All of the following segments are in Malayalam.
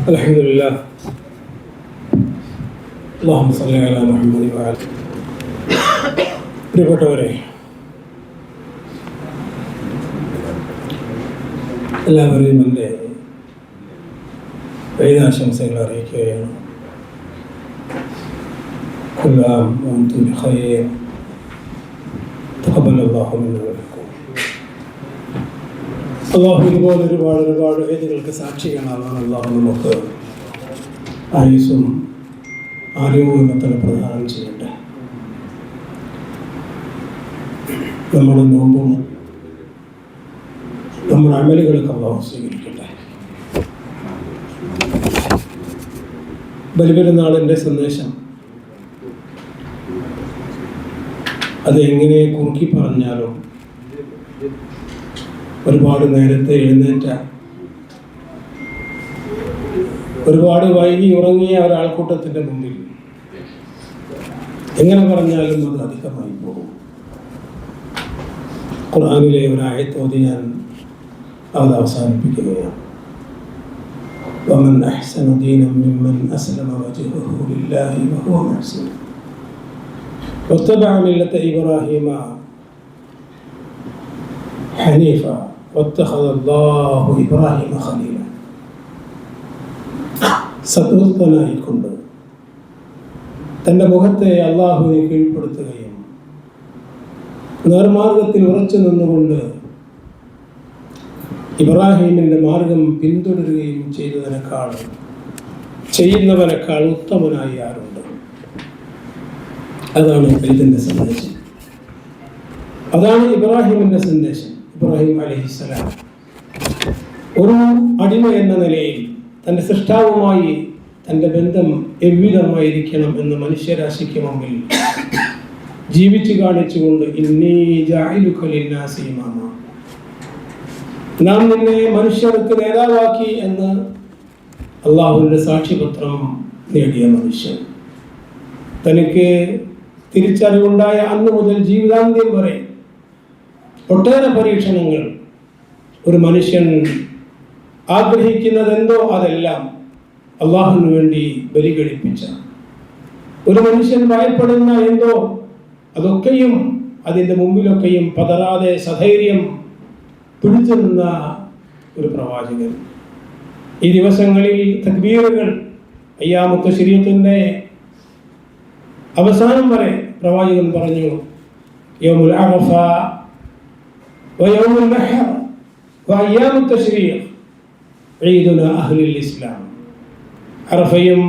അൽഹംദുലില്ലാഹ്. അല്ലാഹുമ്മ സ്വല്ലി അലാ മുഹമ്മദ് വഅല. പ്രിയപ്പെട്ടവരെ, എല്ലാവരെയും എൻ്റെ ഈദാശംസകൾ അറിയിക്കുകയാണ്. കുല്ലു ആം വഅൻതും ബിഖൈർ. തഖബ്ബലല്ലാഹു മിന്നാ വമിൻകും. അല്ലാഹു ഇതുപോലെ ഒരുപാട് വേദികൾക്ക് സാക്ഷികളാവാൻ അല്ലാഹു നമുക്ക് ആയുസ്സും ആരോഗ്യവും തന്നെ പ്രദാനം ചെയ്യട്ടെ. നമ്മുടെ നോമ്പും നമ്മുടെ അമലുകളൊക്കെ അല്ലാഹു സ്വീകരിക്കട്ടെ. ബലിപെരുന്നാളിൻ്റെ സന്ദേശം അത് എങ്ങനെ കുറുക്കി പറഞ്ഞാലും ഒരുപാട് നേരത്തെ എഴുന്നേറ്റ, ഒരുപാട് വൈകി ഉറങ്ങിയ ഒരാൾക്കൂട്ടത്തിൻ്റെ മുമ്പിൽ എങ്ങനെ പറഞ്ഞാലും അത് അധികമായി പോകും. ഖുർആനിലെ ഒരായത്ത് ഓതി ഞാൻ അത് അവസാനിപ്പിക്കുകയാണ്. വമൻ അഹ്സനു ദീനൻ മിമ്മൻ അസ്ലമ വജ്ഹഹു ലില്ലാഹി വഹുവ മുഹ്സിൻ വത്തബഅ മില്ലത ഇബ്രാഹീമ ഹനീഫ വത്തഖദല്ലാഹു ഇബ്രാഹീമ ഖലീല. സത്വസ്ഥനായിക്കൊണ്ട് തൻ്റെ മുഖത്തെ അള്ളാഹുവിനെ കീഴ്പ്പെടുത്തുകയും നേർമാർഗത്തിൽ ഉറച്ചു നിന്നുകൊണ്ട് ഇബ്രാഹീമിൻ്റെ മാർഗം പിന്തുടരുകയും ചെയ്യുന്നവനേക്കാൾ ഉത്തമനായി ആരുണ്ട്? അതാണ് ഇതിൻ്റെ സന്ദേശം. അതാണ് ഇബ്രാഹീമിൻ്റെ സന്ദേശം. ഇബ്രാഹിം അലൈഹിസ്സലാം ഒരു അടിമ എന്ന നിലയിൽ തൻ്റെ സൃഷ്ടാവുമായി തൻ്റെ ബന്ധം എவ்விதമായിരിക്കണം എന്ന് മനുഷ്യരാശിക്ക് മുമ്പിൽ ജീവിച്ചു കാണിച്ചുകൊണ്ട് ഇന്നീ ജാഇലുക ലിന്നാസി ഇമാമ, നാം നിന്നെ മനുഷ്യർക്ക് നേതാവാക്കി എന്ന് അള്ളാഹുവിൻ്റെ സാക്ഷ്യപത്രം നേടിയ മനുഷ്യൻ, തനിക്ക് തിരിച്ചറിവുണ്ടായ അന്ന് മുതൽ ജീവിതാന്ത്യം വരെ ഒട്ടേറെ പരീക്ഷണങ്ങൾ ഒരു മനുഷ്യൻ ആഗ്രഹിക്കുന്നതെന്തോ അതെല്ലാം അള്ളാഹുവിന് വേണ്ടി ബലി കഴിപ്പിച്ച, ഒരു മനുഷ്യൻ ഭയപ്പെടുന്ന എന്തോ അതൊക്കെയും അതിൻ്റെ മുമ്പിലൊക്കെയും പതറാതെ സധൈര്യം പിടിച്ചു നിന്ന ഒരു പ്രവാചകൻ. ഈ ദിവസങ്ങളിൽ തക്ബീറുകൾ, അയ്യാമുത്ത ശരീഅത്തിൻ്റെ അവസാനം വരെ പ്രവാചകൻ പറഞ്ഞു, യൗമുൽ അറഫ വയൗമുൽ നഹർ വഅയ്യാമുത്ത തശ്രീഖ് ഈദുനാ അഹ്ലുൽ ഇസ്ലാം. അറഫയും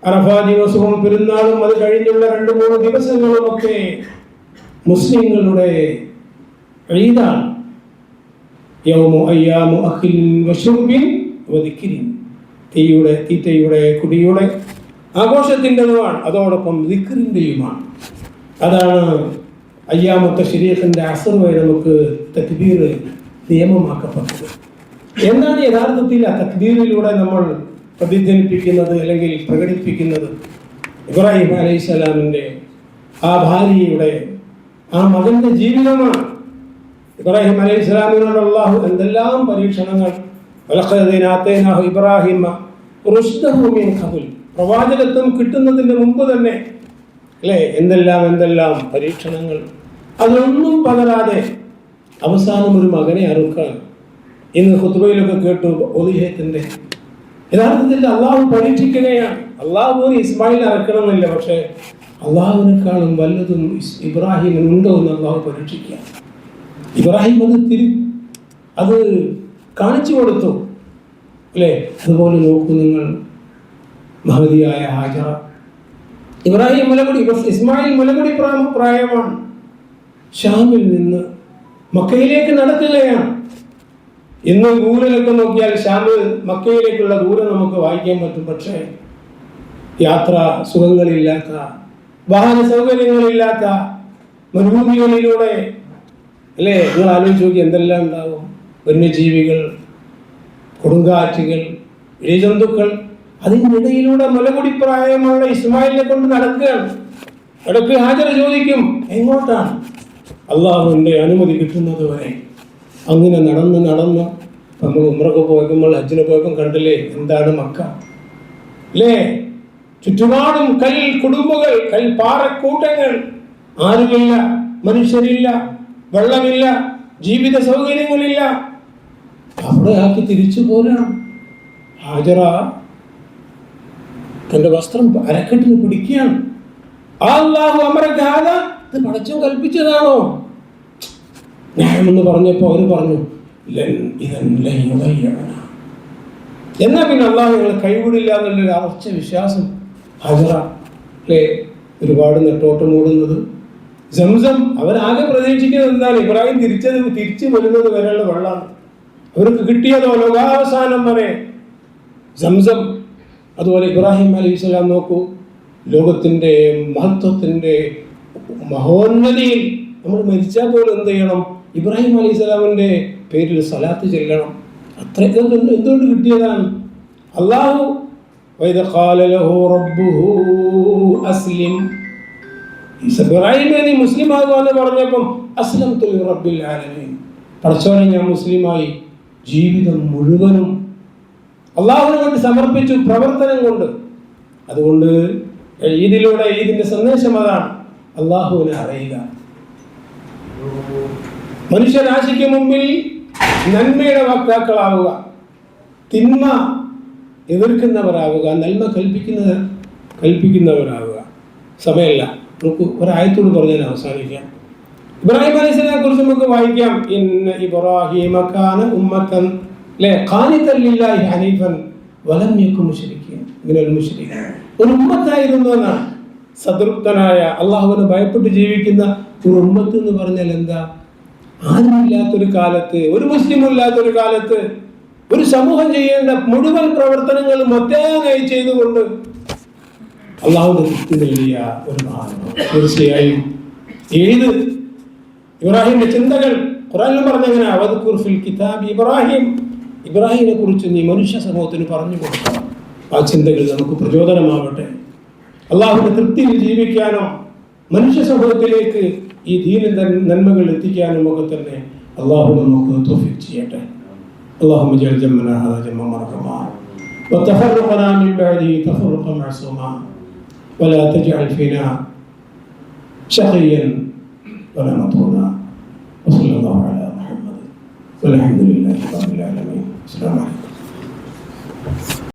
അറഫ ദിവസവും പെരുന്നാളും അത് കഴിഞ്ഞുള്ള 2-3 ദിവസങ്ങളുമൊക്കെ മുസ്ലിങ്ങളുടെ ഈദാണ്. യൗമു അയ്യാമു അഖിലിൻ വശുർബിൻ വദിക്രിൻ. തീറ്റയുടെ കുടിയുടെ ആഘോഷത്തിൻ്റെതുമാണ്, അതോടൊപ്പം ദിക്റിൻ്റെയുമാണ്. അതാണ് അയ്യാമുത്ത ശരീഅത്തിൻ്റെ അസ്ർ വരെ നമുക്ക് തക്ബീർ നിയമമാക്കപ്പെട്ടത്. എന്താണ് യഥാർത്ഥത്തിൽ ആ തക്ബീറിലൂടെ നമ്മൾ പ്രതിധ്വനിപ്പിക്കുന്നത് അല്ലെങ്കിൽ പ്രകടിപ്പിക്കുന്നത്? ഇബ്രാഹിം അലൈഹിസ്സലാമിൻ്റെ ആ ഭാര്യയുടെ ആ മകൻ്റെ ജീവിതമാണ്. ഇബ്രാഹിം അലൈഹിസ്സലാമിനോട് അല്ലാഹു എന്തെല്ലാം പരീക്ഷണങ്ങൾ, ഇബ്രാഹിം പ്രവാചകത്വം കിട്ടുന്നതിന് മുമ്പ് തന്നെ അല്ലേ എന്തെല്ലാം പരീക്ഷണങ്ങൾ. അതൊന്നും പകരാതെ അവസാനം ഒരു മകനെ അറുക്കാൻ. ഇന്ന് ഖുത്ബയിലൊക്കെ കേട്ടു ഒലിഹത്തിൻ്റെ. യഥാർത്ഥത്തിൽ അള്ളാഹു പരീക്ഷിക്കുകയാണ്. അള്ളാഹു ഇസ്മായിൽ അറക്കണമെന്നില്ല, പക്ഷേ അള്ളാഹുവിനേക്കാളും വല്ലതും ഇബ്രാഹിമിനുണ്ടോ എന്ന് അള്ളാഹു പരീക്ഷിക്കുക. ഇബ്രാഹിം അത് കാണിച്ചു കൊടുത്തു അല്ലേ. അതുപോലെ നോക്കൂ നിങ്ങൾ, മഹദിയായ ഹാജറ. ഇബ്രാഹിം മുലകുടി, ഇസ്മായിൽ മുലകുടി പ്രായമാണ്. ഷാമിൽ നിന്ന് മക്കയിലേക്ക് നടക്കുകയാണ്. ഇന്ന് ഗൂഗിളിലൊക്കെ നോക്കിയാൽ ഷാമിൽ മക്കയിലേക്കുള്ള ദൂരം നമുക്ക് വായിക്കാൻ പറ്റും. പക്ഷേ യാത്ര സുഖങ്ങളില്ലാത്ത, വാഹന സൗകര്യങ്ങളില്ലാത്ത മരുഭൂമികളിലൂടെ അല്ലേ, നിങ്ങൾ ആലോചിച്ച് നോക്കി എന്തെല്ലാം ഉണ്ടാവും. വന്യജീവികൾ, കൊടുങ്കാറ്റുകൾ, ഇഴജന്തുക്കൾ. അതിനിടയിലൂടെ മുലകുടി പ്രായമുള്ള ഇസ്മായിലിനെ കൊണ്ട് നടക്കുകയാണ്. ഇടയ്ക്ക് ഹാജറ ചോദിക്കും, എങ്ങോട്ടാണ്? അള്ളാഹുവിൻ്റെ അനുമതി കിട്ടുന്നത് വരെ അങ്ങനെ നടന്ന് നമ്മൾ ഉംറക്ക് പോയപ്പോൾ ഹജ്ജിന് പോയപ്പോൾ കണ്ടില്ലേ എന്താണ് മക്ക അല്ലേ? ചുറ്റുപാടും കുടുംബങ്ങൾ, പാറക്കൂട്ടങ്ങൾ, ആരുമില്ല, മനുഷ്യരില്ല, വെള്ളമില്ല, ജീവിത സൗകര്യങ്ങളില്ല. അവിടെ ആക്കി തിരിച്ചു പോരാണ്. ഹാജറ തന്റെ വസ്ത്രം അരക്കെട്ടിന് പിടിക്കുകയാണ്. അല്ലാഹു അമറകാദ, ഇത് പടച്ചോൻ കൽപ്പിച്ചതാണോ? ന്യായമെന്ന് പറഞ്ഞപ്പോൾ അവർ പറഞ്ഞു എന്നാ പിന്നെ അള്ളാഹു ഞങ്ങളെ കൈവിടില്ല എന്നുള്ളൊരു ഉറച്ച വിശ്വാസം. ഹാജറ അല്ലേ ഒരുപാട് നെട്ടോട്ടം ഓടുന്നത്. സംസം അവരാകെ പ്രതീക്ഷിക്കുന്നത് എന്താണ്? ഇബ്രാഹിം തിരിച്ചു വരുന്നത് വരെയുള്ള വെള്ളമാണ് അവർക്ക് കിട്ടിയതോ ലോകാവസാനം വരെ സംസം. അതുപോലെ ഇബ്രാഹിം അലൈഹിസ്സലാം നോക്കൂ, ലോകത്തിൻ്റെ മഹത്വത്തിൻ്റെ മഹോന്നതിയിൽ നമ്മൾ മരിച്ചാൽ പോലും എന്ത് ചെയ്യണം? ഇബ്രാഹിം അലൈഹിസ്സലാമിൻ്റെ പേരിൽ സ്വലാത്ത് ചെല്ലണം. അത്ര എന്തുകൊണ്ട് കിട്ടിയതാണ്? അല്ലാഹു വഇദ ഖാല ലഹു റബ്ബുഹു അസ്ലിം, ഇബ്രാഹിമേ നീ മുസ്ലിം ആകുമെന്ന് പറഞ്ഞപ്പം അസ്ലംതു ലിറബ്ബിൽ ആലമീൻ, പടച്ചോനെ ഞാൻ മുസ്ലിമായി ജീവിതം മുഴുവനും അള്ളാഹുവിനെ കൊണ്ട് സമർപ്പിച്ചു പ്രവർത്തനം കൊണ്ട്. അതുകൊണ്ട് ഈദിലൂടെ ഈദിന്റെ സന്ദേശം അതാണ്, അള്ളാഹുവിനെ അറിയുക. മനുഷ്യരാശിക്ക് മുമ്പിൽ നന്മയുടെ വക്താക്കളാവുക, തിന്മ എതിർക്കുന്നവരാവുക, നന്മ കൽപ്പിക്കുന്നവരാവുക. സമയമല്ല, നമുക്ക് ഒരായത്തോട് പറഞ്ഞാൽ അവസാനിക്കാം. ഇബ്രാഹിം അലൈഹിസ്സലാമിനെ കുറിച്ച് നമുക്ക് വായിക്കാം. ഇന്ന ഇബ്രാഹീമ കാന ഉമ്മത്തൻ ഖാനിതൻ ലില്ലാഹി ഹനീഫൻ വലം യകുൻ മിനൽ മുശ്രിക്കീൻ. ഒരു ഉമ്മത്തായിരുന്നു എന്നാണ്. സതൃപ്തനായ, അള്ളാഹുവിനെ ഭയപ്പെട്ട് ജീവിക്കുന്ന ഒരു ഉമ്മത്ത് എന്ന് പറഞ്ഞാൽ എന്താ? ആരുമില്ലാത്തൊരു കാലത്ത്, ഒരു മുസ്ലിം ഇല്ലാത്തൊരു കാലത്ത് ഒരു സമൂഹം ചെയ്യേണ്ട മുഴുവൻ പ്രവർത്തനങ്ങളും ഒറ്റയായി ചെയ്തുകൊണ്ട് അള്ളാഹുവിനെ തൃപ്തി നേടിയ ഒരു മഹാനാണ്. തീർച്ചയായും ഏത് ഇബ്രാഹിമിന്റെ ചിന്തകൾ ഖുർആനിൽ പറഞ്ഞങ്ങനെ അവദ്കുർ ഫിൽ കിതാബി ഇബ്രാഹിം, ഇബ്രാഹിമിനെ കുറിച്ച് നീ മനുഷ്യ സമൂഹത്തിന് പറഞ്ഞു കൊടുക്കണം. ആ ചിന്തകൾ നമുക്ക് പ്രചോദനമാവട്ടെ. അള്ളാഹുവിന്റെ തൃപ്തിയിൽ ജീവിക്കാനോ മനുഷ്യ സമൂഹത്തിലേക്ക് ഈ ദീനിന്റെ നന്മകൾ എത്തിക്കാനും ഒക്കെ തന്നെ അള്ളാഹു നമുക്ക് തൗഫീഖ് ചെയ്യട്ടെ. اللهم اجعل جمعنا هذا جمعا مرحوما وتفرقنا من بعده تفرقا معصوما ولا تجعل فينا شقيا ولا مطرودا وصلى الله على محمد والحمد لله رب العالمين. السلام عليكم.